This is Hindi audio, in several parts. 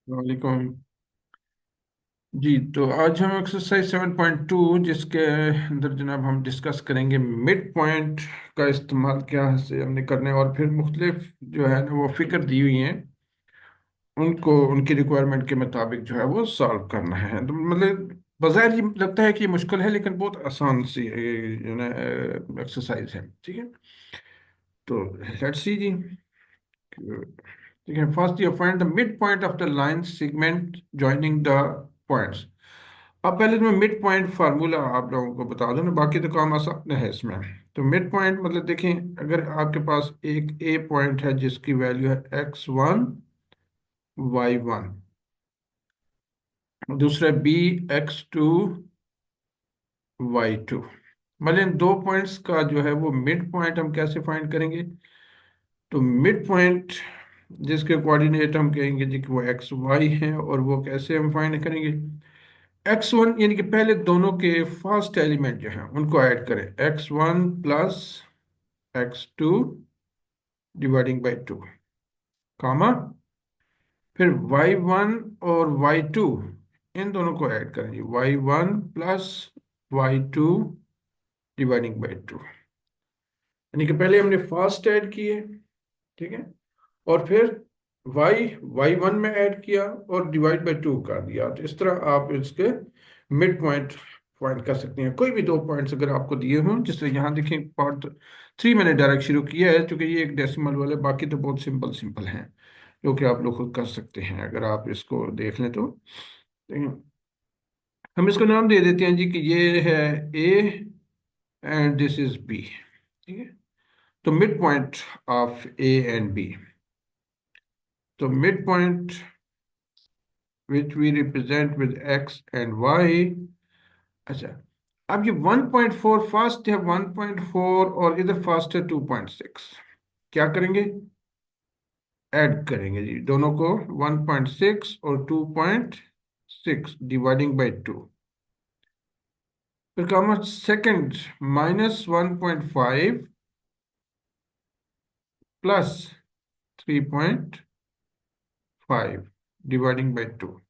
वालेकुम। जी, तो आज हम एक्सरसाइज 7.2 जिसके अंदर जनाब हम डिस्कस करेंगे मिड पॉइंट का इस्तेमाल क्या से हमने करना है, और फिर मुख्तलिफ जो है ना वो फिगर दी हुई हैं, उनको उनकी रिक्वायरमेंट के मुताबिक जो है वो सॉल्व करना है। तो मतलब बज़ाहिर ये लगता है कि ये मुश्किल है, लेकिन बहुत आसान सी जो है एक्सरसाइज है। ठीक है, तो लेट्स सी जी। ठीक है, first you find the mid point of the line segment joining the points. अब पहले तो मैं मिड पॉइंट फार्मूला आप लोगों को बता दूं ना, बाकी तो काम आसान है इसमें। तो मिड पॉइंट मतलब देखें, अगर आपके पास एक ए पॉइंट है जिसकी वैल्यू है x1 y1, दूसरा बी x2 y2, मतलब इन दो पॉइंट्स का जो है वो मिड पॉइंट हम कैसे फाइंड करेंगे। तो मिड पॉइंट जिसके कोऑर्डिनेट हम कहेंगे जी कि वो एक्स वाई है, और वो कैसे हम फाइंड करेंगे। x1 यानी कि पहले दोनों के फर्स्ट एलिमेंट जो हैं उनको ऐड करें, x1 plus x2 dividing by 2, कामा, फिर y1 और y2 इन दोनों को ऐड करें जी, y1 plus y2 dividing by 2, यानी कि पहले हमने फर्स्ट ऐड किए। ठीक है, और फिर y y1 में ऐड किया और डिवाइड बाई 2 कर दिया। तो इस तरह आप इसके मिड पॉइंट फाइंड कर सकते हैं। कोई भी दो पॉइंट्स अगर आपको दिए हों, जिससे यहाँ देखें पार्ट 3 मैंने डायरेक्ट शुरू किया है, क्योंकि ये एक डेसिमल वाले, बाकी तो बहुत सिंपल सिंपल हैं जो कि आप लोग खुद कर सकते हैं अगर आप इसको देख लें तो। हम इसको नाम दे देते हैं जी कि ये है A and this is B. ठीक है, तो mid point of A and B, तो mid point which we represent with x and y। अच्छा, अब ये 1.4 फास्ट है, 1.4 और इधर फास्ट है 2.6, क्या करेंगे, ऐड करेंगे जी दोनों को, 1.6 और 2.6 डिवाइडिंग बाई 2, फिर कहा सेकंड -1.5 प्लस 3.5 डिवाइडिंग बाई 2,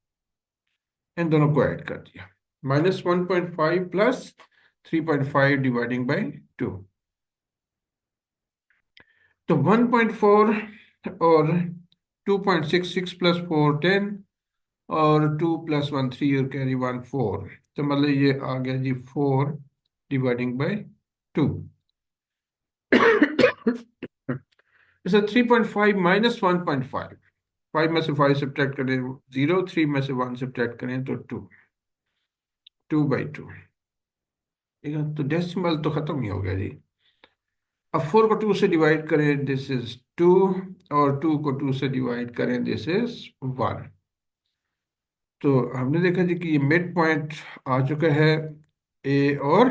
इन दोनों को ऐड कर दिया, -1.5 प्लस 3.5 डिवाइडिंग बाई 2। तो 1.4 और 2.6, 6 प्लस 4 10, और 2 प्लस 1 3 और कैरी 1 4, तो मतलब ये आ गया जी 4 डिवाइडिंग बाई 2। इसे 3.5 -1.5, 5 में से 5 सब्ट्रैक्ट करें 0, 3 में से 1 सब्ट्रैक्ट करें तो 2, 2/2। ठीक है, तो डेसिमल तो खत्म ही हो गया जी। अब 4 को 2 से डिवाइड करें, दिस इज 2, और 2 को 2 से डिवाइड करें, दिस इज 1। तो हमने देखा जी कि ये मिड पॉइंट आ चुका है ए और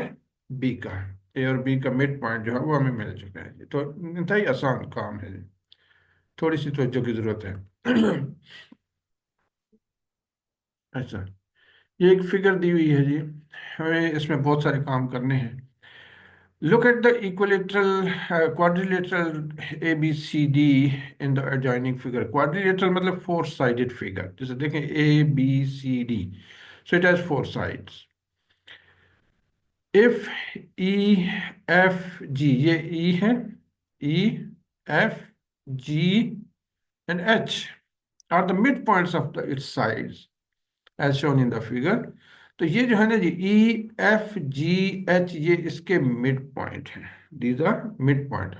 बी का। ए और बी का मिड पॉइंट जो है वो हमें मिल चुका है जी। तो इंतहाई आसान काम है जी, थोड़ी सी तवज्जो की जरूरत है। अच्छा, ये एक फिगर दी हुई है जी, हमें इसमें बहुत सारे काम करने हैं। Look at the equilateral quadrilateral A B C D in the adjoining figure. Quadrilateral मतलब फोर साइडेड फिगर, जैसे देखें A B C D, so it has four sides. If E F G, ये ई है, E F G and H are the mid points of the its sides as shown in the figure. तो ये जो है ना जी, ई एफ जी एच, ये इसके मिड पॉइंट हैं, these are mid point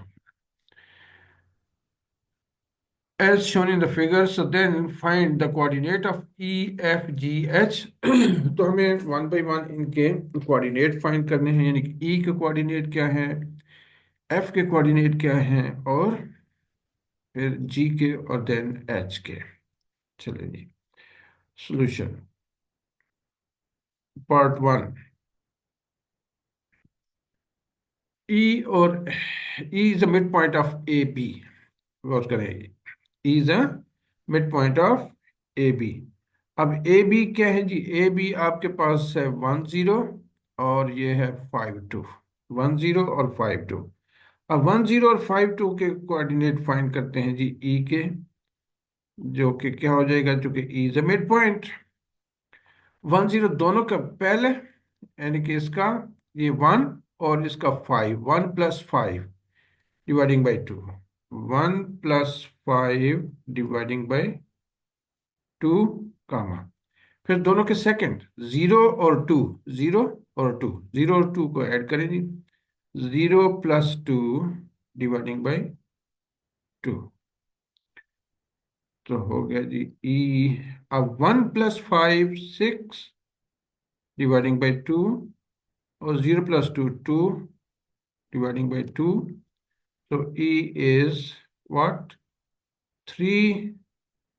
as shown in the figure। So then find the coordinate of E, F, G, H। तो हमें वन बाई वन इनके कोऑर्डिनेट फाइंड करने हैं, यानी कि E के कोऑर्डिनेट क्या है, F के कोऑर्डिनेट क्या हैं, और फिर G के, और देन H के। चलिए जी, सॉल्यूशन पार्ट वन। E और E is the mid point of A B, गौर करें, E is a mid point of A B. अब ए बी क्या है जी, ए बी आपके पास है 10 और ये है 52, 10 और 52। अब 10 और 52 के कोऑर्डिनेट फाइंड करते हैं जी ई के। जो कि क्या हो जाएगा, जो कि E is a mid point. 1 0 दोनों का पहले, यानी कि इसका ये 1 और इसका 5, 1 + 5 डिवाइडिंग बाई 2, 1 + 5 डिवाइडिंग बाई 2, कामा। फिर दोनों के सेकंड 0 और 2, 0 और 2, 0 और 2 को ऐड करें जी, 0 + 2 डिवाइडिंग बाई 2, तो हो गया जी ई। अब 1 + 5 6 डिवाइडिंग बाई 2, और 0 + 2 2 डिवाइडिंग बाई 2, तो ई इज व्हाट, 3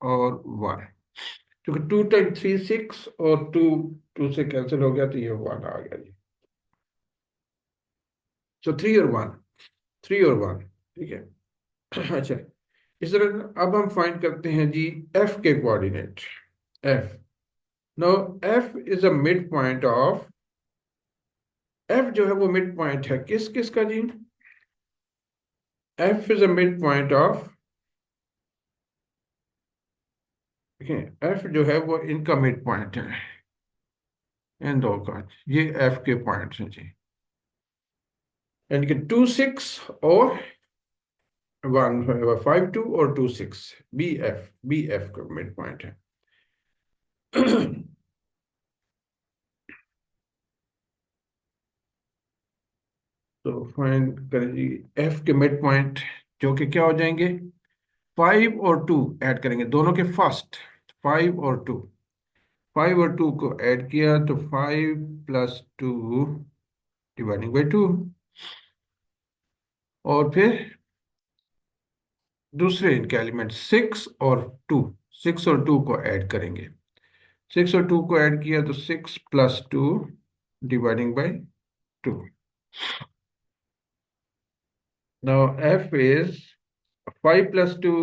और 1, क्योंकि 2 × 3 6, और 2 2 से कैंसिल हो गया, तो ये 1 आ गया जी। सो 3 और 1, 3 और 1, ठीक है। अच्छा, इस तरह अब हम फाइंड करते हैं जी एफ के coordinate. F, no F is a mid point of, F जो है वो मिड पॉइंट है किस किस का जी, F is a mid point of, देखिए एफ जो है वो इनका मिड पॉइंट है, इन दो का, ये एफ के पॉइंट्स हैं जी, यानी कि 2 6 और 1 5 2 और 2 6, बी एफ का मिड पॉइंट है। तो फाइंड करें जी एफ के मिड पॉइंट, जो कि क्या हो जाएंगे, 5 और 2 ऐड करेंगे दोनों के फर्स्ट, 5 और 2, 5 और 2 को ऐड किया तो 5 + 2 डिवाइडिंग बाई 2, और फिर दूसरे इनके एलिमेंट 6 और 2, 6 और 2 को ऐड करेंगे, 6 और 2 को ऐड किया तो 6 + 2 dividing by 2। Now F is 5 + 2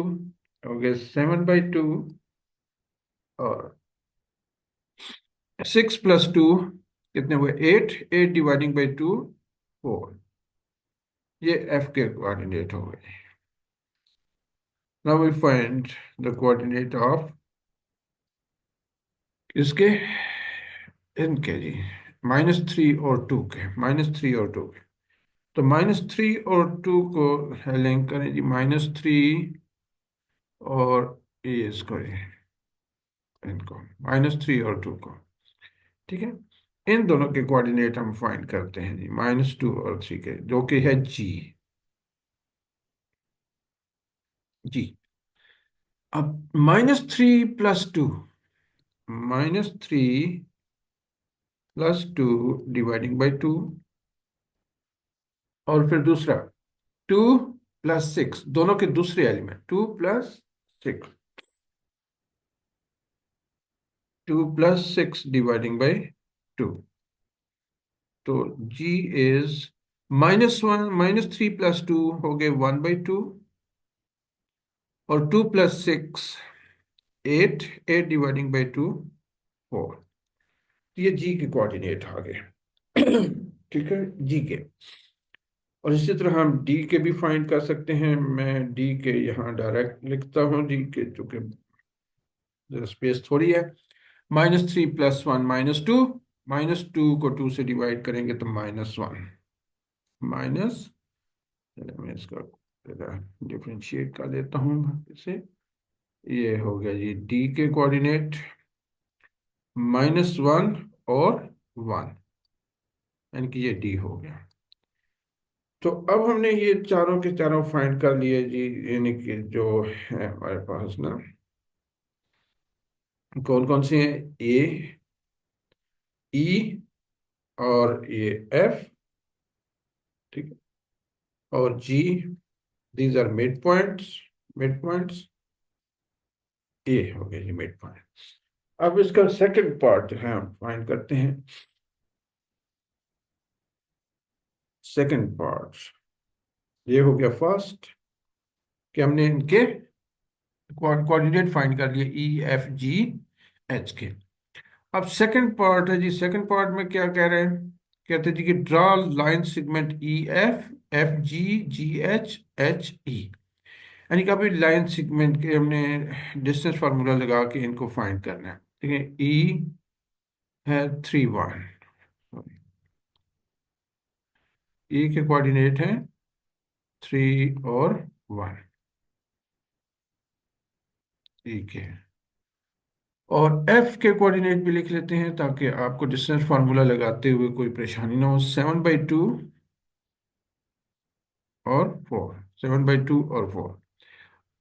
हो गया 7/2, और 6 + 2 कितने हुए, 8, 8 डिवाइडिंग बाई 2, 4, ये एफ के कोऑर्डिनेट हो गए। Now we find the coordinate of इसके, इनके जी -3 और 2 के, तो -3 और 2 को लिंक करें जी, -3 और ये इसको, इनको -3 और 2 को, ठीक है। इन दोनों के कोऑर्डिनेट हम फाइंड करते हैं जी, -2 और 3 के, जो कि है जी। जी, अब -3 + 2, -3 + 2 डिवाइडिंग बाई 2, और फिर दूसरा 2 + 6, दोनों के दूसरे एलिमेंट 2 + 6, 2 + 6 डिवाइडिंग बाई 2, तो जी इज -1, -3 + 2 हो गए 1/2, और 2 + 6 8, 8 डिवाइडिंग बाई 2, 4, ये जी के कोऑर्डिनेट आ गए। ठीक है, जी के। और इसी तरह हम डी के भी फाइंड कर सकते हैं, मैं डी के यहाँ डायरेक्ट लिखता हूँ, डी के चूंकि जरा स्पेस थोड़ी है, -3 + 1 -2, -2 को 2 से डिवाइड करेंगे तो -1, माइनस, मैं इसका डिफ्रेंशिएट कर देता हूँ इसे, ये हो गया जी डी के कोऑर्डिनेट -1 और 1, यानी कि ये डी हो गया। तो अब हमने ये चारों के चारों फाइंड कर लिए जी, यानी कि जो है हमारे पास ना, कौन कौन से हैं, ए, ई और ये एफ, ठीक है, और जी, these are mid points, mid points, A हो गया जी मिड पॉइंट। अब इसका सेकंड पार्ट जो है हम फाइंड करते हैं, सेकंड पार्ट ये हो गया फर्स्ट, कि हमने इनके कोऑर्डिनेट फाइंड कर लिए, ई एफ जी एच के। अब सेकंड पार्ट है जी, सेकंड पार्ट में क्या कह रहे हैं, कहते हैं जी कि draw line segment E F, F G, जी एच, एच ई। यानी कि अभी लाइन सेगमेंट के हमने डिस्टेंस फार्मूला लगा के इनको फाइंड करना है। ठीक है, ई है 3 1, ई के कोऑर्डिनेट हैं 3 और 1, ई के। और एफ के कोऑर्डिनेट भी लिख लेते हैं ताकि आपको डिस्टेंस फार्मूला लगाते हुए कोई परेशानी ना हो। 7/2 और 4, 7/2 और 4।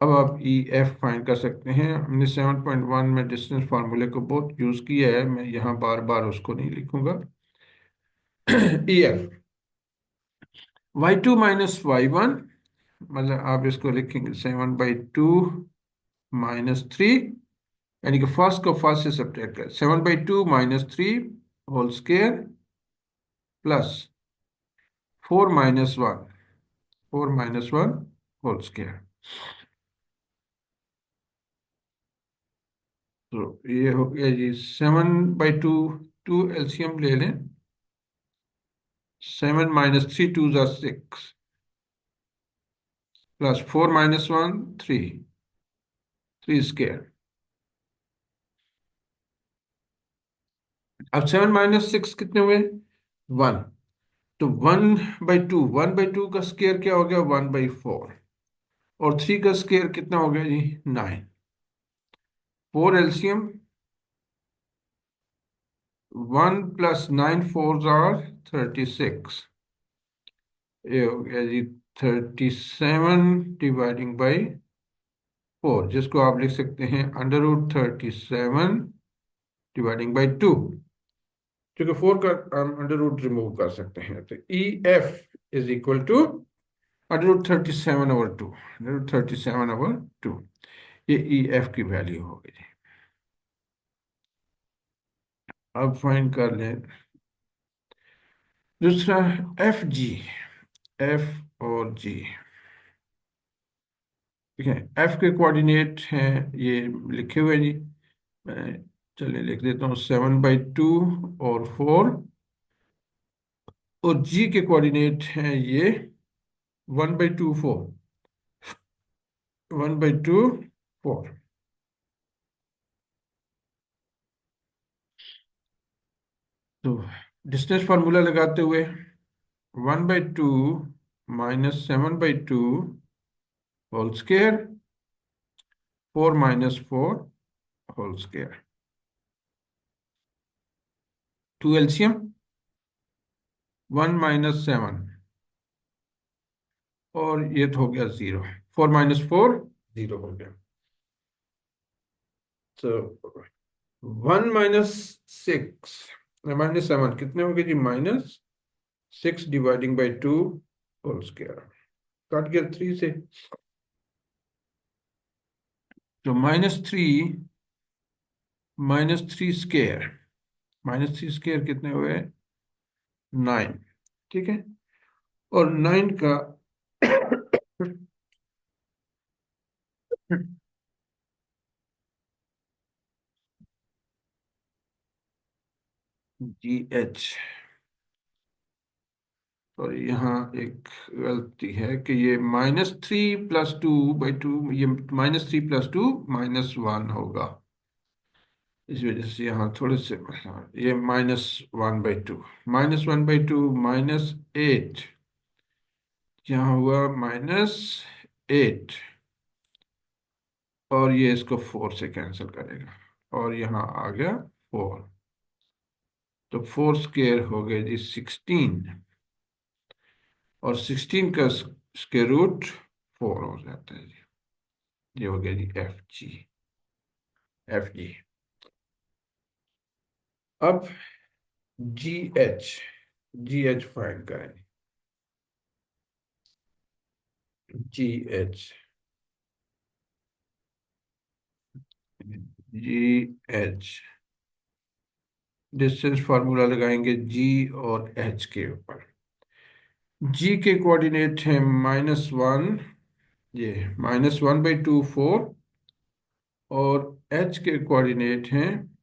अब आप ई एफ फाइंड कर सकते हैं। हमने 7.1 में डिस्टेंस फार्मूले को बहुत यूज किया है, मैं यहाँ बार बार उसको नहीं लिखूंगा। ई एफ y2 - y1, मतलब आप इसको लिखेंगे 7/2 - 3, यानी कि फर्स्ट को फर्स्ट से सब्ट्रैक्ट कर 7/2 - 3 whole square plus 4 - 1 whole square. तो ये हो गया जी 7/2, 2 एलसीएम ले लें। 7 - 3 2 = 6 प्लस 4 - 1 3, 3 स्क्वायर। अब 7 - 6 कितने हुए? 1। तो 1/2, 1/2 का स्क्वायर क्या हो गया? 1/4। और 3 का स्क्वायर कितना हो गया जी? 9। 4 एलसीएम, 1 + 9 4s are 36। ये हो गया जी 37/4, जिसको आप लिख सकते हैं √37/2, क्योंकि 4 का हम अंडर रूट रिमूव कर सकते हैं। तो E F is equal to √37/2, √37/2। ये ई एफ की वैल्यू हो गई। अब फाइंड कर लें दूसरा एफ जी, एफ और जी। ठीक है, एफ के कोऑर्डिनेट हैं ये लिखे हुए हैं जी। मैं चलिए लिख देता हूँ 7/2 और 4। और जी के कोऑर्डिनेट हैं ये 1/2 4, 1/2 4। तो डिस्टेंस फार्मूला लगाते हुए 1/2 - 7/2 whole square, 4 - 4 whole square. 2 LCM, 1 - 7, और ये तो हो गया 0। 4 - 4 0 हो गया। तो 1 - 6 -7 कितने हो गए जी? -6 / 2 होल स्क्वायर। काट गया 3 से। तो -3 -3 स्क्वायर कितने हुए? 9। ठीक है, और 9 का GH। और यहाँ एक गलती है कि ये -3 + 2/2, ये -3 + 2 -1 होगा। इस वजह से यहाँ थोड़े से ये -1/2, -1/2 -8, यहाँ हुआ -8, और ये इसको 4 से कैंसिल करेगा, और यहाँ आ गया 4। तो 4 स्क्वायर हो गया जी 16, और 16 का स्क्वायर रूट 4 हो जाता है जी। ये हो गया जी एफ जी। अब GH, GH फाइंड करें। GH, GH डिस्टेंस फार्मूला लगाएंगे जी और एच के ऊपर। जी के कोऑर्डिनेट है -1, ये -1/2 4, और एच के कोऑर्डिनेट हैं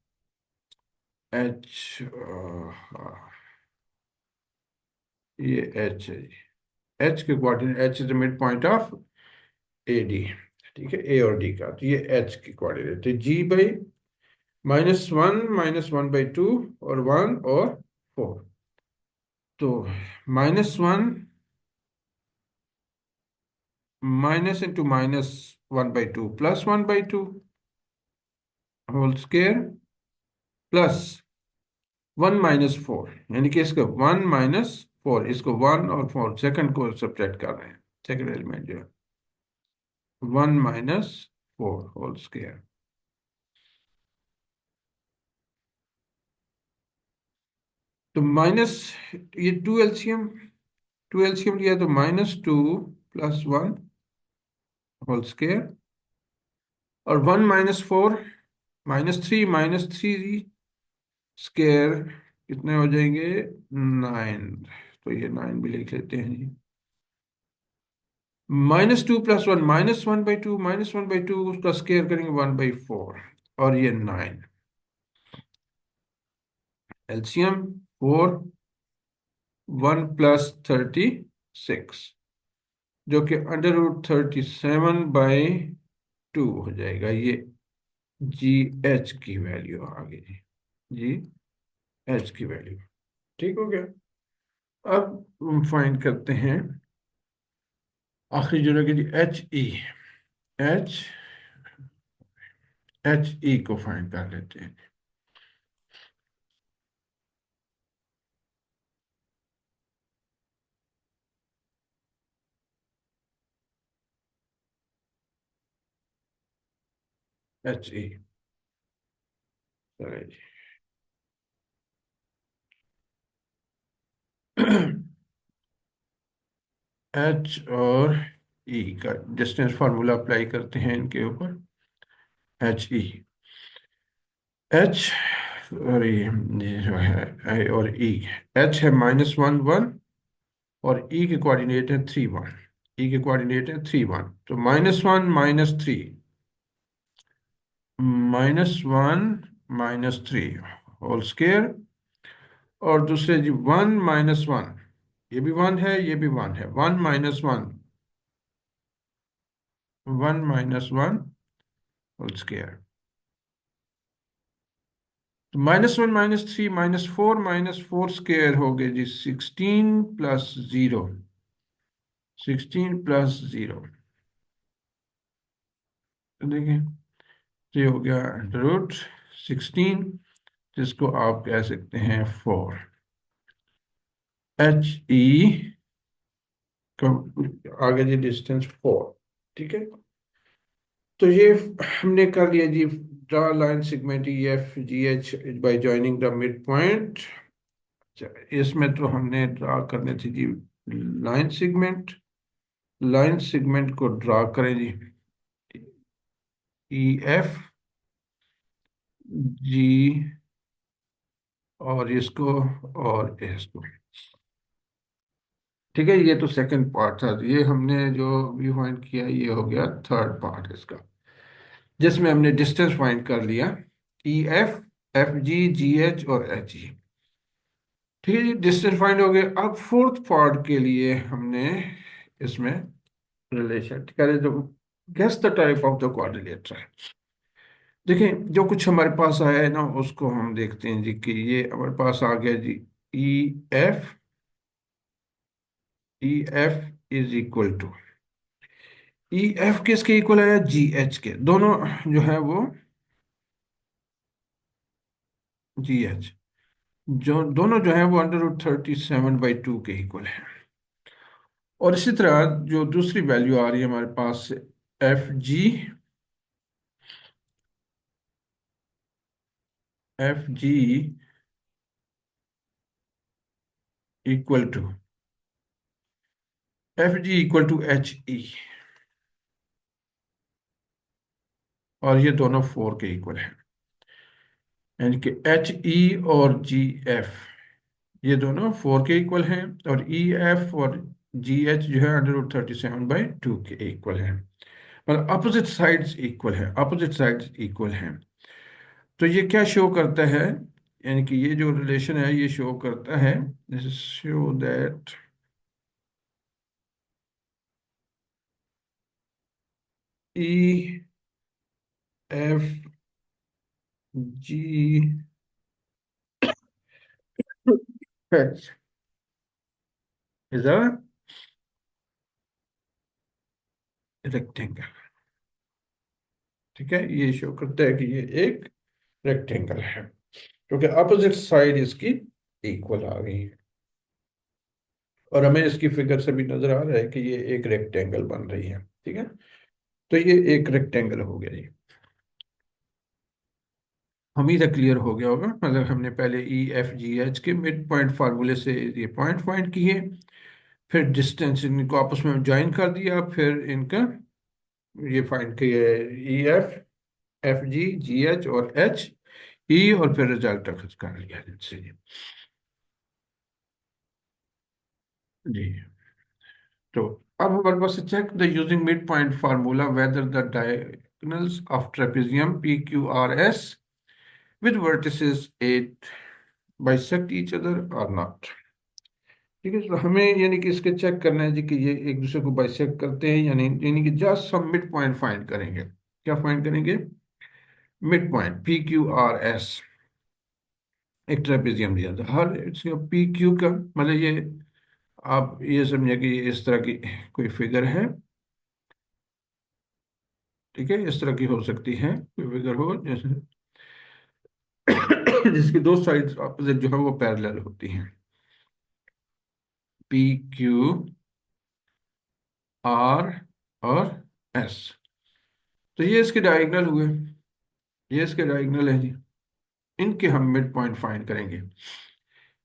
एच, ये एच है। एच के coordinate, H is the mid point of A D, ठीक है, ए और डी का। तो ये एच की कोऑर्डिनेट है, जी बाई -1 -1/2 और 1 और 4। तो -1 minus into -1/2 +1/2 whole square plus 1 - 4, यानी कि इसका 1 - 4, इसको 1 और 4 सेकंड को सब्ट्रैक्ट कर रहे हैं, सेकंड एलिमेंट जो है 1 - 4 होल स्क्वायर। तो माइनस, ये टू एलसीएम लिया तो -2 +1 होल स्क्वायर, और 1 - 4 -3 स्क्वायर कितने हो जाएंगे, 9। तो ये 9 भी लिख लेते हैं जी। -2 +1 -1/2, -1/2 उसका स्क्वायर करेंगे 1/4, और ये 9। एलसीएम 4, 1 + 36, जो कि √37/2 हो जाएगा। ये जी एच की वैल्यू आ गई जी, जी एच की वैल्यू। ठीक हो गया। अब हम फाइंड करते हैं आखिरी जो रहेगी जी, एच एच ई को फाइंड कर लेते हैं। एच ई, चलिए जी। एच और ई का डिस्टेंस फार्मूला अप्लाई करते हैं इनके ऊपर। एच ई, एच और ये जो है आई और ई, एच है -1 1, और ई के कोऑर्डिनेट है 3 1। ई के कोऑर्डिनेट है 3 1, तो -1 - 3, -1 - 3 होल स्क्वायर, और दूसरे जी 1 - 1, ये भी 1 है, ये भी 1 है, 1 - 1, 1 - 1 होल स्क्वायर। तो -1 - 3 -4 स्क्वायर हो गए जी 16 + 0, 16 + 0। तो देखिए, ये हो गया √16, जिसको आप कह सकते हैं 4। एच ई का आगे जी डिस्टेंस 4। ठीक है। तो ये हमने कर लिया जी, draw line segment E F G H by joining the mid point. इसमें तो हमने ड्रा करने थी जी लाइन सेगमेंट। लाइन सेगमेंट को ड्रा करें जी, ई एफ जी, और इसको और इसको। ठीक है, ये तो सेकंड पार्ट था। ये हमने जो व्यू फाइंड किया, ये हो गया थर्ड पार्ट इसका, जिसमें हमने डिस्टेंस फाइंड कर लिया, ई एफ, एफ जी, जी एच और एच ई। ठीक है जी, डिस्टेंस फाइंड हो गया। अब फोर्थ पार्ट के लिए हमने इसमें रिलेशन करें, जो guess the type of the coordinate है। देखें, जो कुछ हमारे पास आया है ना, उसको हम देखते हैं जी, कि ये हमारे पास आ गया जी, E F, E F is equal to, E F किसके इक्वल है, जी एच के। दोनों जो है वो जी एच, जो दोनों जो है वो √37/2 के इक्वल है। और इसी तरह जो दूसरी वैल्यू आ रही है हमारे पास, F G, F G equal to, F G equal to H E, और ये दोनों 4 के इक्वल है। यानी कि एच ई और जी एफ, ये दोनों 4 के इक्वल हैं, और ई एफ और जी एच जो है √37/2 के इक्वल है। मतलब अपोजिट साइड्स इक्वल है, अपोजिट साइड्स इक्वल हैं। तो ये क्या शो करता है, यानी कि ये जो रिलेशन है ये शो करता है, show that E F G H is a rectangle. ठीक है, ये शो करता है कि ये एक रेक्टेंगल है, क्योंकि अपोजिट साइड इसकी इक्वल आ गई है। और हमें इसकी फिगर से भी नजर आ रहा है कि ये एक रेक्टेंगल बन रही है। ठीक है, तो ये एक रेक्टेंगल हो गया जी। उम्मीद है क्लियर हो गया होगा। मतलब हमने पहले ई एफ जी एच के मिड पॉइंट फार्मूले से ये पॉइंट फाइंड किए, फिर डिस्टेंस इनको आपस में ज्वाइन कर दिया, फिर इनका ये फाइंड किए ई एफ एफ जी जी एच और एच ई, और फिर रिजल्ट अखज कर लिया इनसे जी। तो अब हमारे पास check the using mid point formula whether the diagonals of trapezium P Q R S with vertices 8 bisect each other और नॉट। ठीक है, तो हमें यानी कि इसके चेक करना है जी कि ये एक दूसरे को बाइसेक्ट करते हैं यानी, यानी कि जस्ट हम मिड पॉइंट फाइंड करेंगे। क्या फाइंड करेंगे? Mid point P Q R S. एक ट्रेपेजियम दिया था, हर पी क्यू का मतलब ये, आप ये समझे कि ये इस तरह की कोई फिगर है। ठीक है, इस तरह की हो सकती है कोई फिगर हो जैसे जिसकी दो साइड अपोजिट जो है वो पैरेलल होती हैं। पी क्यू आर और एस, तो ये इसके डायगोनल हुए, ये इसके डायगोनल है जी। इनके हम मिड पॉइंट फाइंड करेंगे।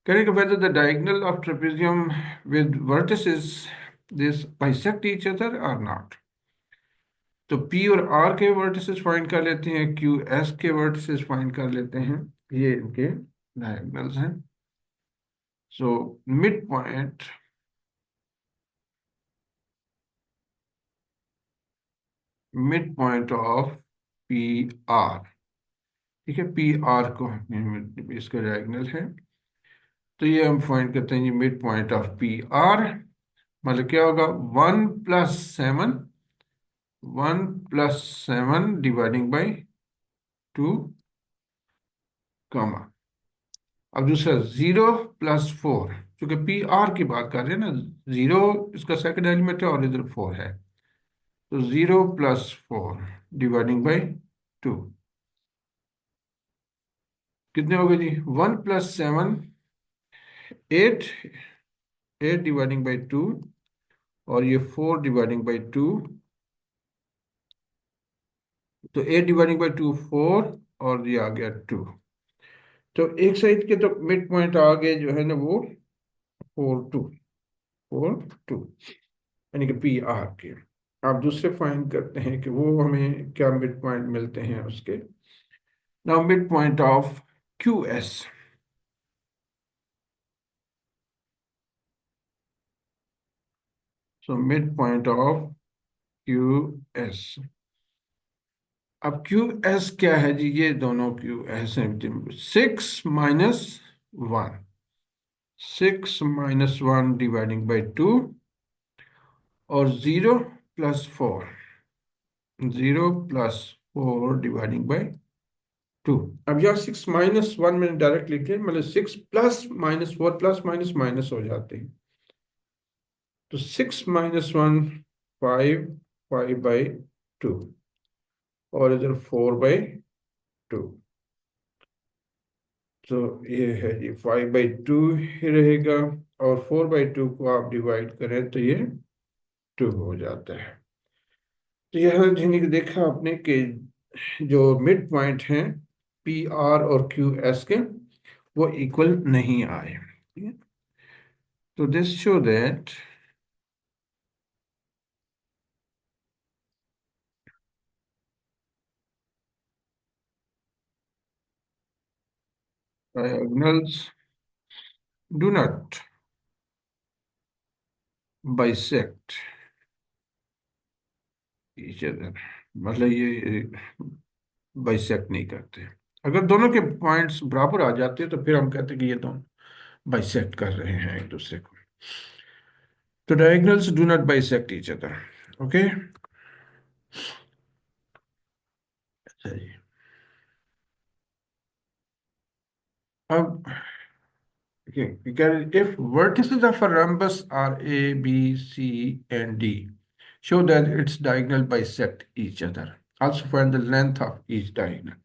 करेंगे whether the diagonal of trapezium with vertices this bisect each other or not। तो P और R के वर्टिसेस फाइंड कर लेते हैं, Q S के वर्टिसेस फाइंड कर लेते हैं, ये इनके डायगोनल्स हैं। सो mid point, mid point of P R. ठीक है, पी आर को इसका डायगोनल है, तो ये हम फाइंड करते हैं ये mid point of P R. मतलब क्या होगा? 1 + 7, 1 + 7 डिवाइडिंग बाई 2 कॉमा। अब दूसरा 0 + 4, क्योंकि पी आर की बात कर रहे हैं ना, 0 इसका सेकंड एलिमेंट है और इधर 4 है, तो 0 + 4 डिवाइडिंग बाई 2 कितने हो गए जी? 1 + 7 8, 8 डिवाइडिंग बाई 2, और ये 4 डिवाइडिंग बाई 2, तो 8 डिवाइडिंग बाई 2 4, और ये आ गया 2। तो एक साइड के तो मिड पॉइंट आ गए जो है ना वो 4 2, 4 2, यानी कि पी आर के। आप दूसरे फाइंड करते हैं कि वो हमें क्या मिड पॉइंट मिलते हैं उसके। Now mid point of Q S. So mid point of Q S. अब क्यू एस क्या है जी? ये दोनों क्यू एस हैं। 6 - 1, 6 - 1 डिवाइडिंग बाई 2, और 0 + 4, 0 + 4 डिवाइडिंग बाई 2। अब यहाँ 6 - 1 मैंने डायरेक्ट लिखे, मतलब 6 plus minus 4 plus minus minus हो जाते हैं। तो 6 - 1 5, 5/2, और इधर 4/2। तो ये है जी 5/2 ही रहेगा, और 4/2 को आप डिवाइड करें तो ये 2 हो जाता है। तो यह जिन्हें कि देखा आपने कि जो मिड पॉइंट हैं पी आर और क्यू एस के, वो इक्वल नहीं आए। ठीक है? तो this show that diagonals do not bisect each other। मतलब ये बाइसेक्ट नहीं करते। अगर दोनों के पॉइंट्स बराबर आ जाते हैं तो फिर हम कहते हैं कि ये दोनों बाइसेक्ट कर रहे हैं एक दूसरे को। तो diagonals do not bisect each other। Okay, सही। अब if vertices of a rhombus are A, B, C, and D, show that its diagonal bisect each other. Also find the length of each diagonal.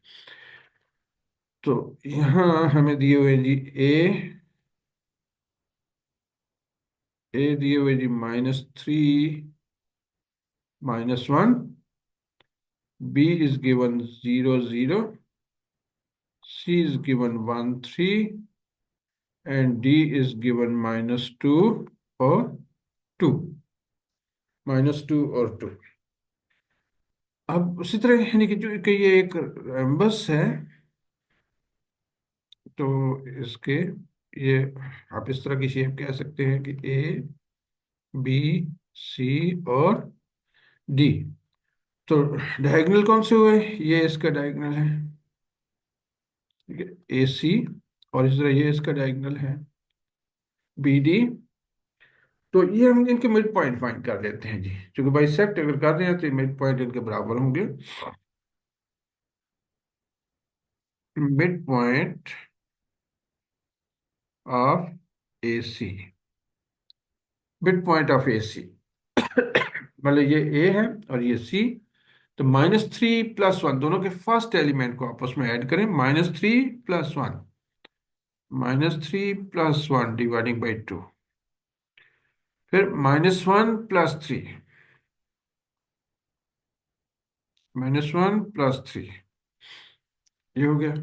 तो यहाँ हमें दिए हुए जी ए दिए हुए जी -3 -1, B is given 0 0, C is given 1 3, and D is given -2 or 2, -2 और 2। अब उसी तरह यानी कि जो कि ये एक एम्बस है, तो इसके ये आप इस तरह की शेप कह सकते हैं कि ए बी सी और डी। तो डायगोनल कौन से हुए? ये इसका डायगोनल है, ठीक है, ए सी, और इस तरह ये इसका डायगोनल है बी डी। तो ये हम इनके मिड पॉइंट फाइंड कर लेते हैं जी, क्योंकि बाइसेक्ट अगर कर रहे हैं तो मिड पॉइंट इनके बराबर होंगे। Mid point of A C, mid point of A C मतलब ये ए है और ये सी। तो -3 + 1 दोनों के फर्स्ट एलिमेंट को आपस में ऐड करें, -3 + 1, -3 + 1 डिवाइडिंग बाई 2, फिर -1 + 3, -1 + 3, ये हो गया।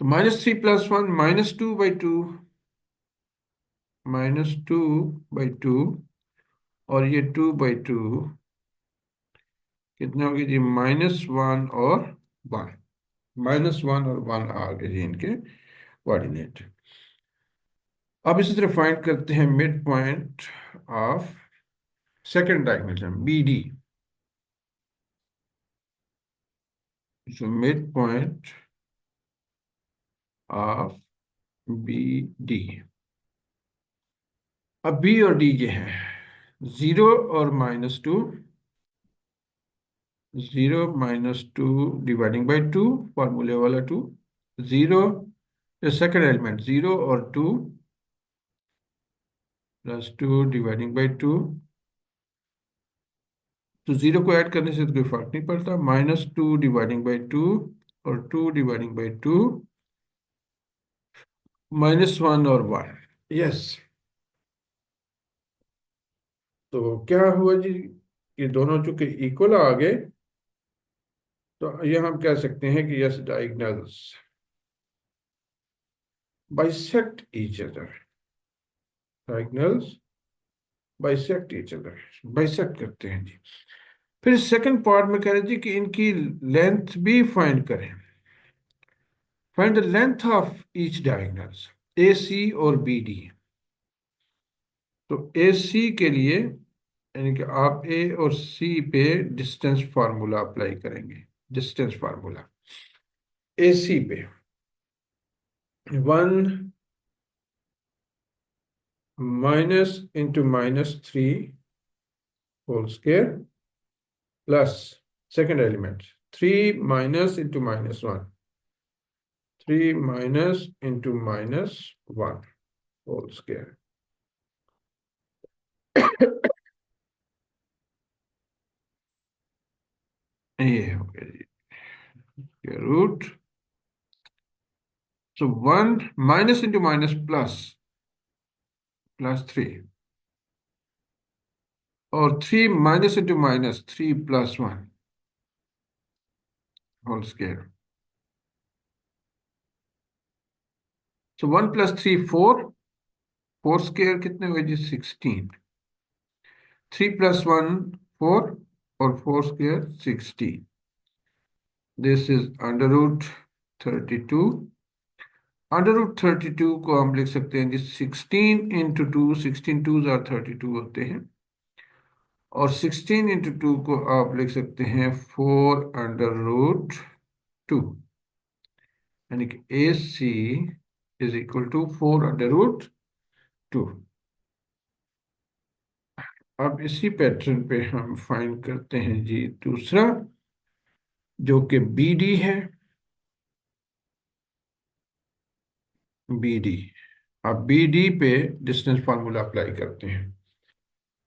तो -3 + 1 -2/2, -2/2, और ये 2/2 कितना हो गया जी? -1 और 1, -1 और 1 आ गए जी इनके कोऑर्डिनेट। अब इसी तरह फाइंड करते हैं mid point of second dimension B D. So mid point of B D. अब बी और डी ये हैं 0 और -2, 0 -2 डिवाइडिंग बाई 2, फॉर्मूले वाला 2, 0, सेकंड एलिमेंट 0 और 2, +2 डिवाइडिंग बाई 2। तो 0 को ऐड करने से तो कोई फर्क नहीं पड़ता, -2 डिवाइडिंग बाई 2 और 2 डिवाइडिंग बाई 2, -1 और 1। यस। तो क्या हुआ जी? ये दोनों चूंकि इक्वल आ गए, तो ये हम कह सकते हैं कि yes, diagonals bisect each other, diagonals bisect each other, bisect करते हैं जी। फिर सेकंड पार्ट में कह रहे जी कि इनकी लेंथ भी फाइंड करें। Find the length of each diagonals A C और बी डी। तो ए सी के लिए यानी कि आप ए और सी पे डिस्टेंस फार्मूला अप्लाई करेंगे। डिस्टेंस फार्मूला ए सी पे 1 -(-3) whole square plus second element 3 -(-1), 3 -(-1) whole square. ये हो गया जी रूट। सो 1 -(-) +3, और 3 -(-) 3 + 1 होल स्क्वायर। सो 1 + 3 4, 4 स्क्वायर कितने हुए जी? 16। 3 + 1 4, और 4 स्क्वायर 16। This is √32। √32 को हम लिख सकते हैं जी 16 × 2, 16 2s are 32 होते हैं, और 16 × 2 को आप लिख सकते हैं 4√2, यानी कि ए सी इज इक्वल टू 4√2। अब इसी पैटर्न पे हम फाइंड करते हैं जी दूसरा। जो कि बी डी है। B D. अब बी डी पे डिस्टेंस फार्मूला अप्लाई करते हैं,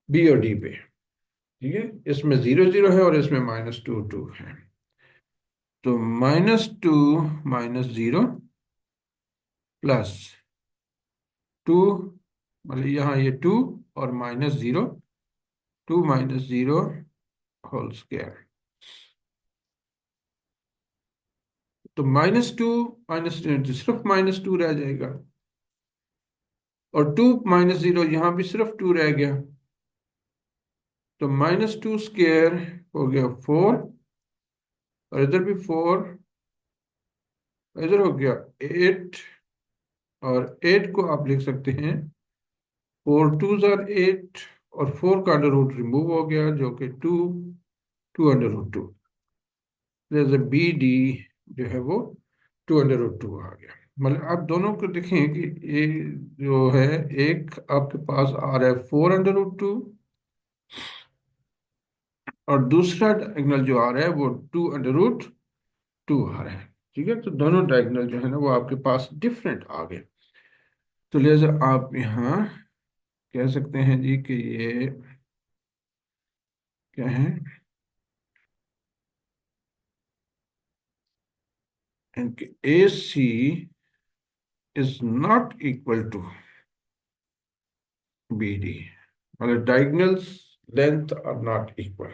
बी और डी पे। ठीक है, इसमें 0 0 है और इसमें -2 2 है। तो -2 -0 प्लस 2, मतलब यहाँ ये 2 और -0, 2 - 0 होल स्क्वायर। तो -2 सिर्फ -2 रह जाएगा, और 2 - 0 यहाँ भी सिर्फ 2 रह गया। तो -2 स्क्वायर हो गया 4, और इधर भी 4, इधर हो गया 8। और 8 को आप लिख सकते हैं 4 2 * 8, और 4 का अंडर रूट रिमूव हो गया, जो कि 2, 2 √2। जैसे बी डी जो है वो 2 √2 आ गया। मतलब आप दोनों को देखें कि ये जो है, एक आपके पास आ रहा है 4 √2, और दूसरा डायगोनल जो आ रहा है वो 2 √2 आ रहा है। ठीक है, तो दोनों डायगोनल जो है ना वो आपके पास डिफरेंट आ गए। तो लिहाजा आप यहाँ कह सकते हैं जी कि ये क्या है, A C is not equal to B D, मतलब diagonals length are not equal.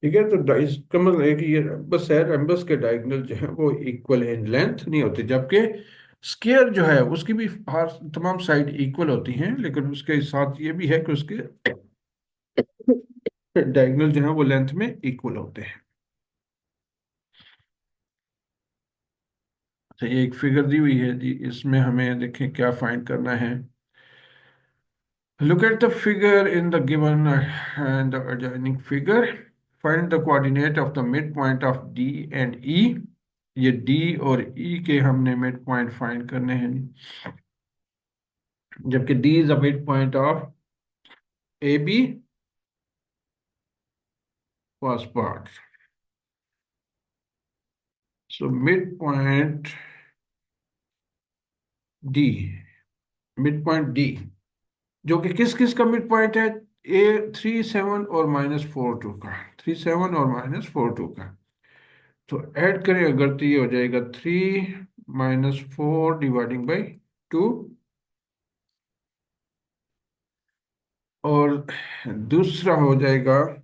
ठीक है, तो इसका मतलब है कि ये बस है, एम्बस के डायगोनल जो है वो इक्वल इन लेंथ नहीं होते, जबकि स्केयर जो है उसकी भी हर तमाम साइड इक्वल होती हैं, लेकिन उसके साथ ये भी है कि उसके डायगोनल जो है वो लेंथ में इक्वल होते हैं। अच्छा, ये एक फिगर दी हुई है जी, इसमें हमें देखें क्या फाइंड करना है। Look at the figure in the given and the adjoining figure. Find the coordinate of the midpoint of D and E. ये D और E के हमने मिड पॉइंट फाइंड करने हैं, जबकि D is the mid point of A B first part. So mid point D, mid point D, जो कि किस किस का मिड पॉइंट है, ए 3 7 और -4 2 का, 3 7 और -4 2 का। तो ऐड करें अगर, तो ये हो जाएगा 3 - 4 / 2, और दूसरा हो जाएगा,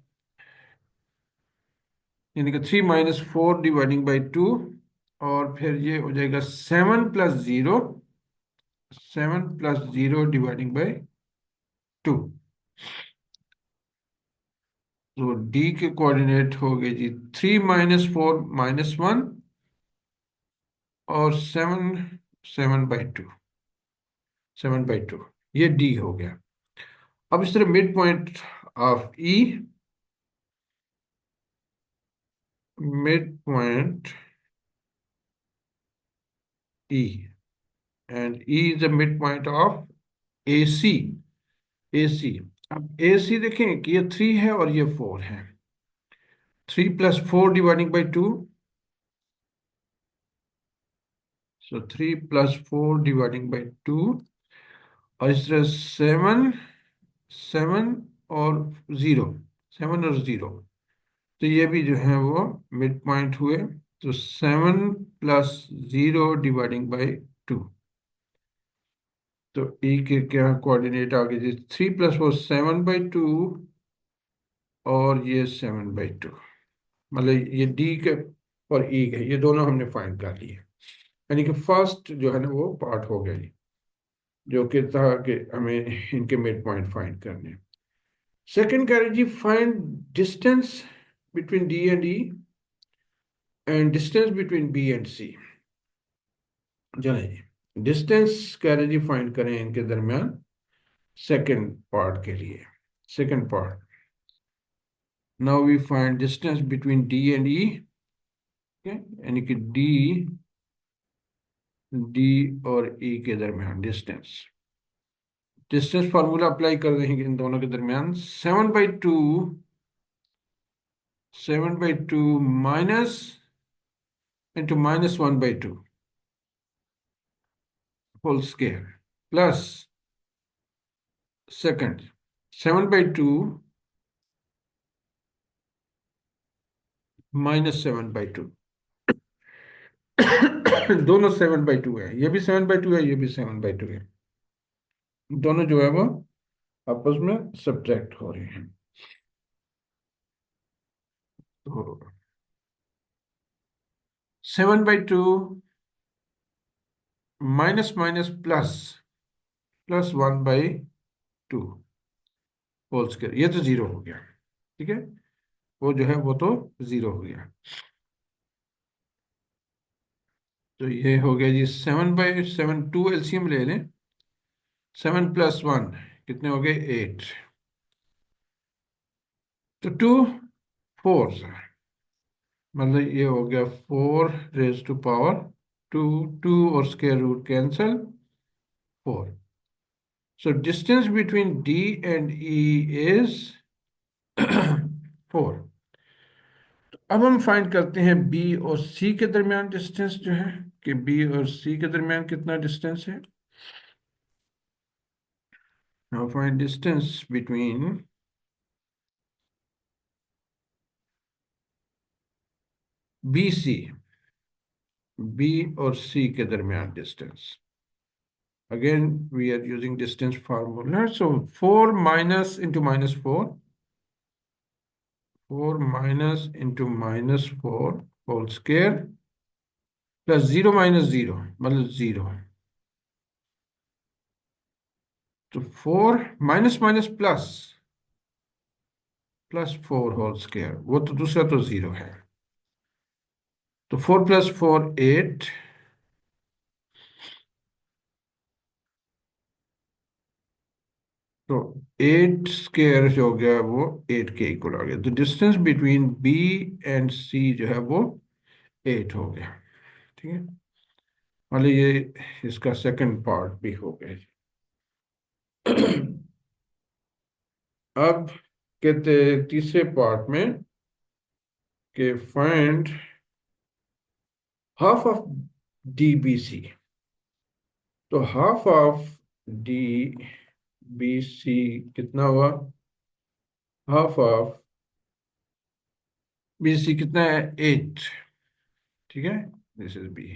यानी कि 3 - 4 / 2, और फिर ये हो जाएगा 7 + 0, 7 + 0 / 2। तो डी के कोऑर्डिनेट हो गए जी 3 - 4 - 1, और 7 7/2, ये डी हो गया। अब इस तरह mid point of E, midpoint E, and E is the midpoint of AC। AC, अब AC देखें कि ये 3 है और ये 4 है। 3 + 4 / 2, सो 3 + 4 / 2, और इस तरह 7 और 0, 7 और 0, तो ये भी जो है वो मिड पॉइंट हुए। तो 7 + 0 / 2, तो ई के क्या कोऑर्डिनेट आ गए जी, 3 + 4 7/2, और ये 7/2। मतलब ये डी के और ई के, ये दोनों हमने फाइंड कर लिए। यानी कि फर्स्ट जो है ना वो पार्ट हो गया जी, जो कि था कि हमें इनके मिड पॉइंट फाइंड करने। सेकंड कह रहे जी, find distance between D and E and distance between B and C. चले जी, डिस्टेंस कह रहे जी फाइंड करें इनके दरमियान, सेकंड पार्ट के लिए। Second part, now we find distance between D and E, okay? यानी कि D और E के दरमियान डिस्टेंस, डिस्टेंस फार्मूला अप्लाई कर देंगे इन दोनों के दरमियान। 7/2 7/2 minus into -1/2 whole square plus second 7/2 -7/2 दोनों 7/2 है, ये भी 7/2 है, ये भी 7/2 है। दोनों जो है वो आपस में सब्ट्रैक्ट हो रहे हैं। तो 7/2 minus minus plus plus 1/2 whole square, ये तो जीरो हो गया। ठीक है, वो जो है वो तो जीरो हो गया। तो ये हो गया जी 7/7, 2 एलसीएम ले लें। 7 + 1 कितने हो गए? 8। तो 2 4, मतलब ये हो गया 4 raised to power 2। 2 और square root cancel, 4। So distance between D and E is 4। अब हम फाइंड करते हैं बी और सी के दरमियान डिस्टेंस जो है, कि बी और सी के दरमियान कितना डिस्टेंस है। Now find distance between B C, B और सी के दरमियान distance. Again we are using distance formula, so 4 minus into -4, 4 minus into -4 whole square plus 0 minus 0 मतलब 0। तो 4 minus minus plus +4 whole square, वो तो दूसरा तो 0 है। तो 4 + 4 8, तो 8 स्क्वायर जो हो गया वो 8 के इक्वल आ गया। तो डिस्टेंस बिटवीन बी एंड सी जो है वो 8 हो गया। ठीक है, मतलब ये इसका सेकंड पार्ट भी हो गया। अब कहते तीसरे पार्ट में कि find half of D B C. तो half of D B C कितना हुआ? हाफ ऑफ बी सी कितना है? 8। ठीक है, दिस इज बी।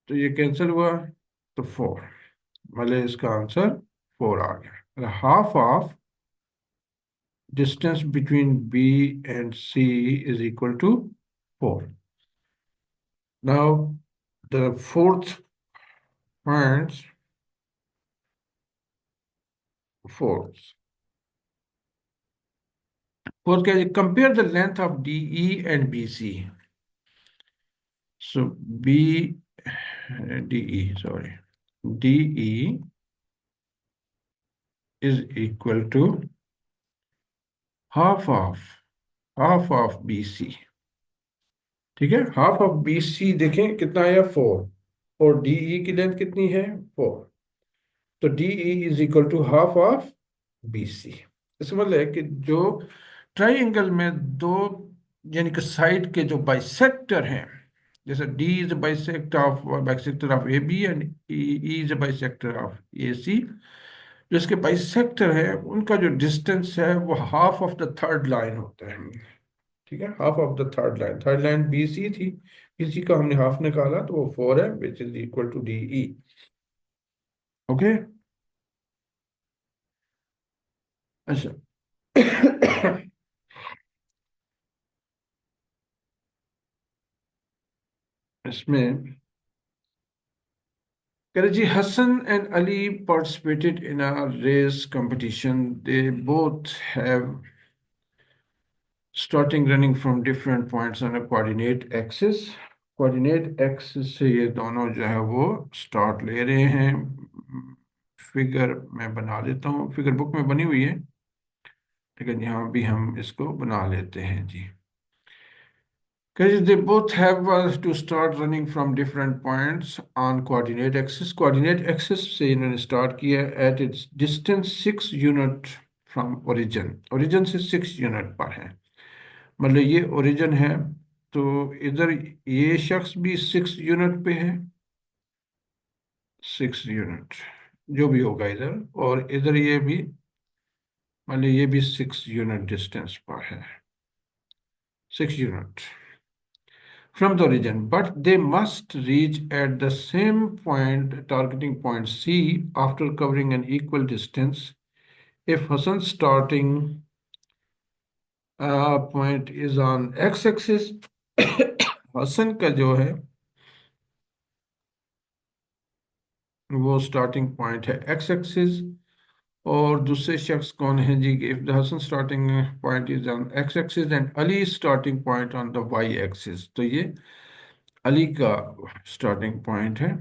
तो ये कैंसिल हुआ, तो 4, मतलब इसका आंसर 4 आ गया। Half of distance between B and C is equal to 4। Now the fourth point, fourth fourth क्या है? Compare the length of D E and B C. So B D E, sorry, D E is equal to half of B C. ठीक है, हाफ ऑफ बी सी देखें कितना आया? 4। और डी ई की लेंथ कितनी है? 4। तो D E is equal to half of B C. इसका मतलब है कि जो ट्राइंगल में दो, यानी कि साइड के जो बाइसेक्टर हैं, जैसे D is bisector of A B and E is bisector of A C, जो इसके बाइसेक्टर है उनका जो डिस्टेंस है वो half of the third line होता है। ठीक है, half of the third line B C थी, बी सी का हमने हाफ निकाला तो वो 4 है, which is equal to D E. Okay, अच्छा। इसमें Karaji Hassan and Ali participated in a race competition. They both have starting running from different points on a coordinate axis. Coordinate axis से ये दोनों जो है वो स्टार्ट ले रहे हैं। फिगर मैं बना देता हूँ, फिगर बुक में बनी हुई है, लेकिन यहाँ भी हम इसको बना लेते हैं जी। Because they both have to start running from different points on coordinate axis. Coordinate axis से इन्होंने start किया at its distance 6 unit from origin, origin से 6 यूनिट पर है। मतलब ये ओरिजिन है, तो इधर ये शख्स भी 6 यूनिट पे है, 6 यूनिट जो भी होगा इधर, और इधर ये भी, मतलब ये भी 6 यूनिट डिस्टेंस पर है, 6 unit from the origin, but they must reach at the same point, targeting point C, after covering an equal distance. If Hassan's starting point is on x-axis, Hasan का जो है वो स्टार्टिंग पॉइंट है एक्स एक्सिस, और दूसरे शख्स कौन है जी, if the Hasan starting point is on X axis and Ali starting point on the Y axis, तो ये अली का स्टार्टिंग पॉइंट है,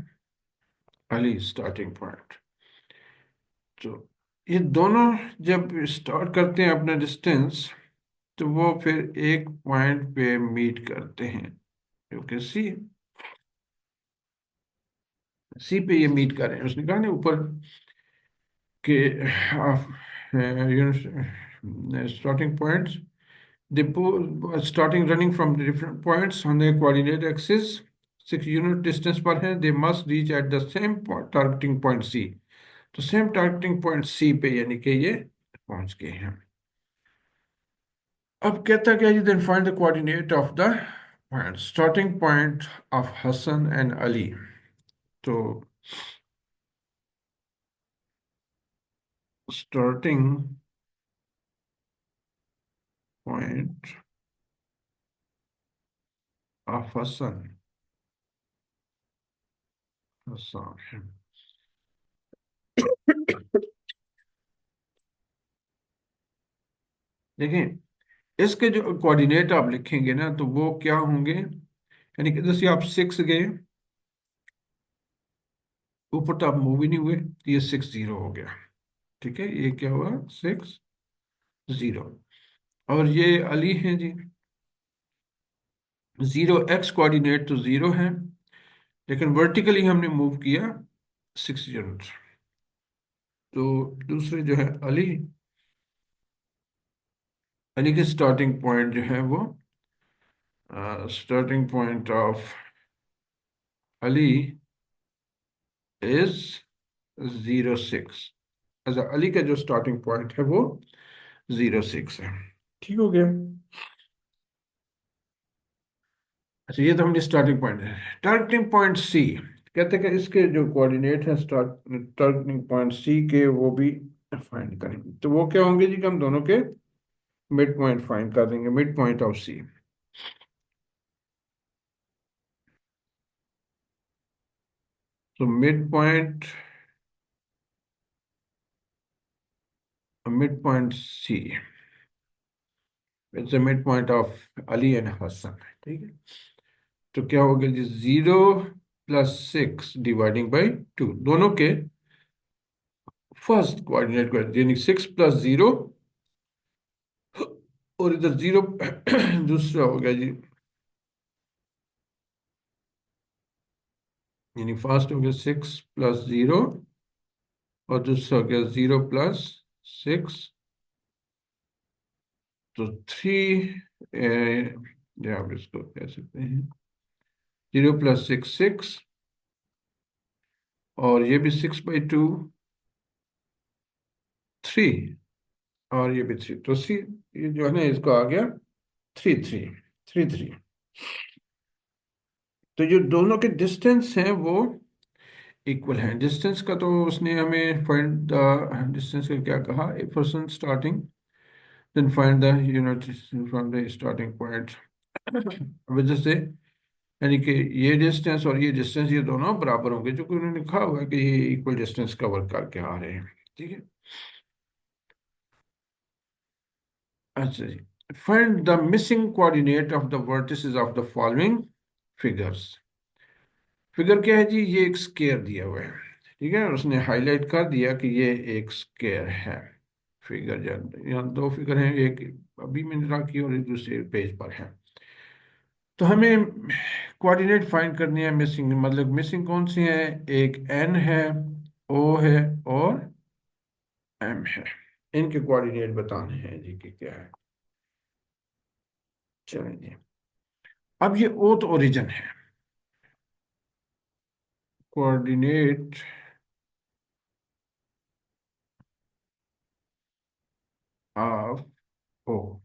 अली स्टार्टिंग पॉइंट। तो ये दोनों जब स्टार्ट करते हैं अपना डिस्टेंस, तो वो फिर एक पॉइंट पे मीट करते हैं, क्योंकि सी, सी पे ये मीट कर रहे हैं। उसने कहा ना ऊपर के starting points, they starting running from the different points on the coordinate axis, 6 unit distance पर है, they must reach at the same targeting point C, तो सेम टारगेटिंग पॉइंट सी पे यानी कि ये पहुंच गए हैं। अब कहता क्या जी, then find the coordinate of the point, starting point of Hasan and Ali. तो starting point of Hasan, Hasan देखें, इसके जो कोऑर्डिनेट आप लिखेंगे ना, तो वो क्या होंगे, यानी कि जैसे आप 6 गए, ऊपर तो आप मूव ही नहीं हुए, तो ये 6 0 हो गया। ठीक है, ये क्या हुआ, 6 0। और ये अली है जी, 0 x कोऑर्डिनेट तो 0 है, लेकिन वर्टिकली हमने मूव किया 6 यूनिट। तो दूसरे जो है अली, अली के स्टार्टिंग पॉइंट जो है वो, starting point of Ali is 0 6। अच्छा, अली का जो स्टार्टिंग पॉइंट है वो 0 6 है। ठीक हो गया। अच्छा, ये तो हमने स्टार्टिंग पॉइंट है। टारगेटिंग पॉइंट सी, कहते हैं कि इसके जो कोऑर्डिनेट है टारगेटिंग पॉइंट सी के, वो भी फाइंड करेंगे। तो वो क्या होंगे जी, कि हम दोनों के मिड पॉइंट फाइंड कर देंगे, मिड पॉइंट ऑफ सी। तो mid point C it's the mid point of Ali and Hasan. ठीक है, तो क्या हो गया जी, 0 + 6 डिवाइडिंग बाई 2, दोनों के फर्स्ट कोऑर्डिनेट को, यानी 6 + 0, और इधर 0 दूसरा हो गया जी, यानी फर्स्ट हो गया 6 + 0, और दूसरा हो गया 0 + 6, तो 3, या आप इसको कह सकते हैं 0 + 6 6, और ये भी 6/2 3, और ये भी 3, तो सी, ये जो है ना इसको आ गया 3 3 3 3। तो जो दोनों के डिस्टेंस हैं वो इक्वल हैं। डिस्टेंस का तो उसने हमें फाइंड द डिस्टेंस का क्या कहा, a person starting, then find the unit from the starting point, वजह से, यानी कि ये डिस्टेंस और ये डिस्टेंस, ये दोनों बराबर होंगे, जो कि उन्होंने लिखा हुआ है कि ये इक्वल डिस्टेंस कवर करके आ रहे हैं। ठीक है, अच्छा जी, find the missing coordinate of the vertices of the following figures. Figure क्या है जी, ये एक स्क्वायर दिया हुआ है। ठीक है, और उसने हाईलाइट कर दिया कि ये एक स्क्वायर है। फिगर, यहाँ दो फिगर हैं, एक अभी मैंने रखी और एक दूसरे पेज पर है। तो हमें कोऑर्डिनेट फाइंड करनी है मिसिंग, मतलब मिसिंग कौन सी है, एक एन है, ओ है, और एम है। इनके कोऑर्डिनेट बताने हैं जी कि क्या है। चलें जी, अब ये ओ तो ओरिजिन है, कोऑर्डिनेट ऑफ ओ,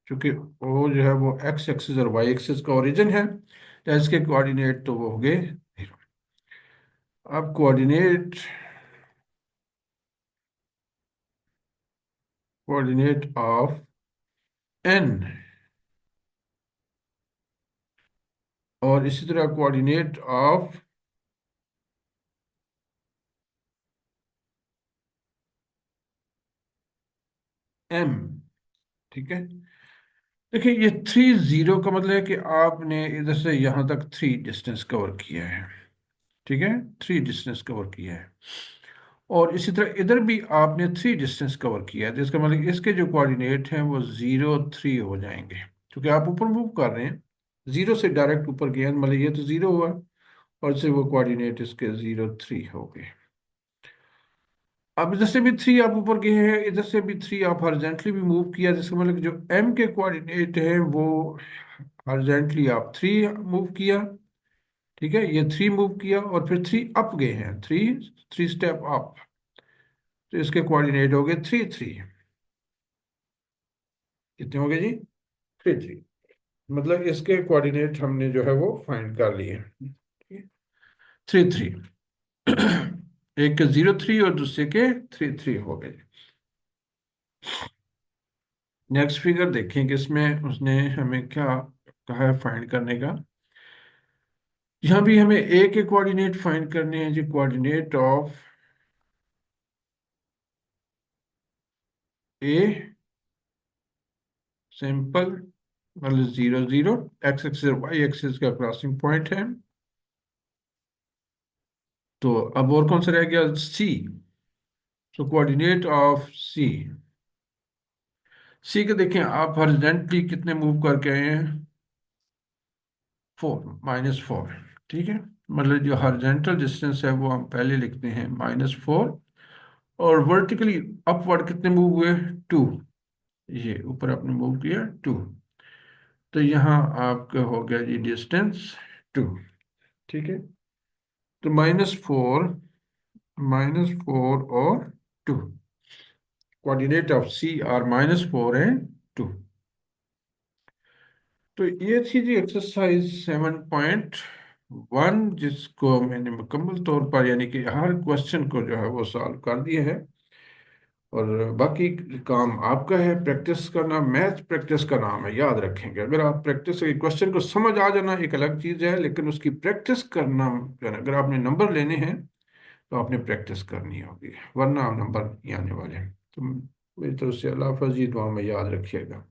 क्योंकि ओ जो है वो एक्स एक्सिस और वाई एक्सिस का ओरिजिन है, तो इसके कोऑर्डिनेट तो वो हो गए 0। अब कोऑर्डिनेट ऑफ एन, और इसी तरह कोऑर्डिनेट ऑफ एम। ठीक है, देखिए ये 3 0 का मतलब है कि आपने इधर से यहां तक 3 डिस्टेंस कवर किया है। ठीक है, 3 डिस्टेंस कवर किया है, और इसी तरह इधर भी आपने 3 डिस्टेंस कवर किया है, जिसका मतलब इसके जो कोऑर्डिनेट हैं वो 0 3 हो जाएंगे, क्योंकि आप ऊपर मूव कर रहे हैं। 0 से डायरेक्ट ऊपर गए मतलब ये तो 0 हुआ, और से वो कोऑर्डिनेट इसके 0 3 हो गए। अब इधर से भी 3 आप ऊपर गए हैं, इधर से भी 3 आप हॉरिजॉन्टली भी मूव किया, जिसका मतलब जो एम के कोऑर्डिनेट है वो हॉरिजॉन्टली आप 3 मूव किया। ठीक है, ये 3 मूव किया और फिर 3 अप गए हैं, 3 स्टेप अप, तो इसके कोऑर्डिनेट हो गए 3 3। कितने हो गए जी? 3 3, मतलब इसके कोऑर्डिनेट हमने जो है वो फाइंड कर लिए। ठीक है, 3 3 एक के 0 3 और दूसरे के 3 3 हो गए। नेक्स्ट फिगर देखें कि इसमें उसने हमें क्या कहा है फाइंड करने का। यहाँ भी हमें ए के कोऑर्डिनेट फाइंड करने हैं जी, कोऑर्डिनेट ऑफ ए सिंपल मतलब 0 0, एक्स एक्सिस और वाई एक्सिस का क्रॉसिंग पॉइंट है। तो अब और कौन सा रह गया? सी। तो कोऑर्डिनेट ऑफ सी, सी के देखें आप हॉरिजॉन्टली कितने मूव करके आए हैं? 4, -4। ठीक है, मतलब जो हॉरिजॉन्टल डिस्टेंस है वो हम पहले लिखते हैं -4, और वर्टिकली अपवर्ड कितने मूव हुए? 2। ये ऊपर आपने मूव किया 2, तो यहाँ आपका हो गया जी डिस्टेंस 2। ठीक है, तो -4 और 2, coordinate of C are -4 and 2। तो ये थी जी एक्सरसाइज 7.1, जिसको मैंने मुकम्मल तौर पर यानी कि हर क्वेश्चन को जो है वो सॉल्व कर दिया है, और बाकी काम आपका है प्रैक्टिस करना। मैथ प्रैक्टिस का नाम है, याद रखेंगे। अगर आप प्रैक्टिस क्वेश्चन को समझ आ जाना एक अलग चीज़ है, लेकिन उसकी प्रैक्टिस करना, अगर आपने नंबर लेने हैं तो आपने प्रैक्टिस करनी होगी, वरना नंबर नहीं आने वाले हैं। तो मेरी तरफ से अल्लाह हाफ़िज़, दुआ में याद रखिएगा।